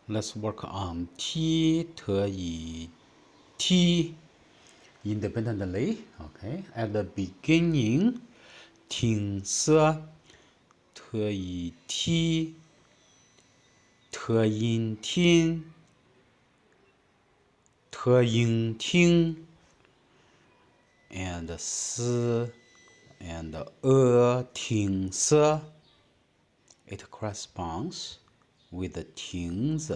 Let's work on T, te, yi, T independently. Okay, at the beginning, 听色 te, yi, T, te, yin, tin, te, yin, ting, and s and ting se. It corresponds with the tings,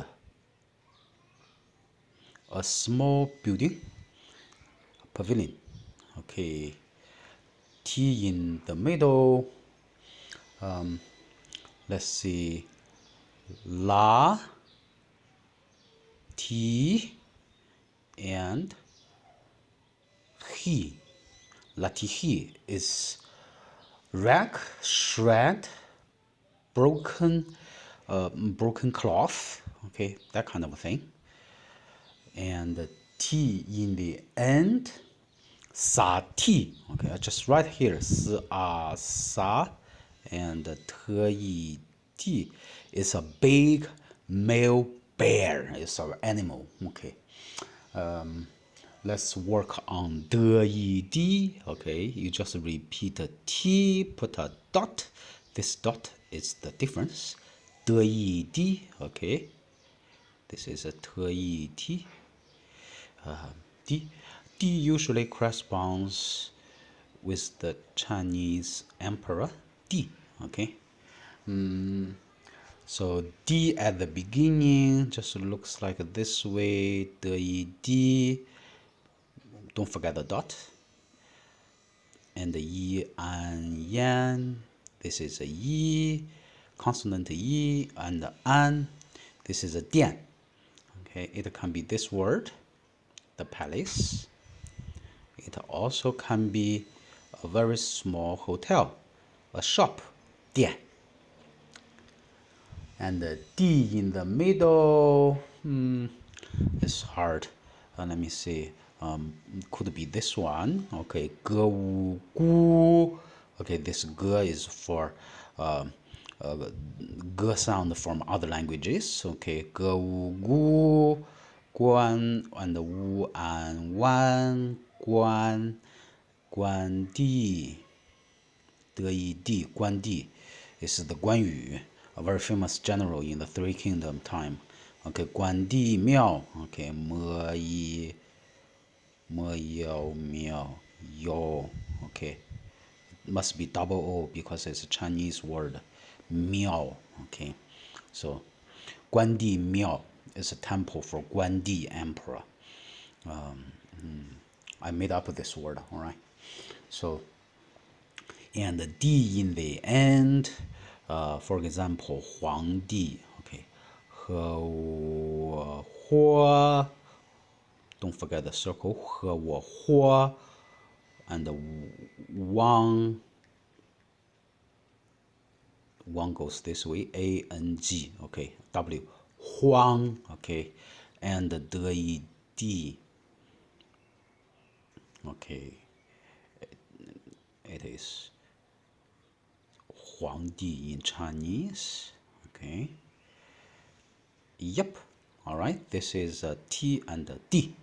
a small building, a pavilion. Okay, T in the middle. Let's see, la, T, and he. Latihi is wreck, shred, broken, broken cloth. Okay, that kind of a thing. And the T in the end, sa T. Okay, I just write here, sa, and te yi T is a big male bear. It's our animal. Okay. Let's work on de yi di. Okay, you just repeat a T, put a dot. This dot is the difference. De yi di. Okay, this is a te yi ti. D. D usually corresponds with the Chinese emperor D. Okay. So D at the beginning just looks like this way. D. Don't forget the dot. And the yi an yan. This is a yi. Consonant yi and the an. This is a dian. Okay, it can be this word, the palace. It also can be a very small hotel, a shop, dian. And the D in the middle is hard. Let me see. Could be this one. Okay, ge wu gu. Okay, this ge is for ge sound from other languages. Okay, ge wu gu, guan, and wu an wan, guan, guan di, de yi di, guan di. This is the Guan Yu, a very famous general in the Three Kingdom time. Okay, Guan Di Miao. Okay, Mo Yi, Mo Yao Miao, Yo. Okay, it must be double O because it's a Chinese word. Miao. Okay, so Guan Di Miao is a temple for Guan Di Emperor. I made up this word. All right, so. And the D in the end, for example, 皇帝, okay, 和我活, don't forget the circle, 和我活, and the Wang goes this way, A-N-G, okay, W, Huang, okay, and the De Di, okay, it is 皇帝 in Chinese. Okay. Yep. All right. This is T and D.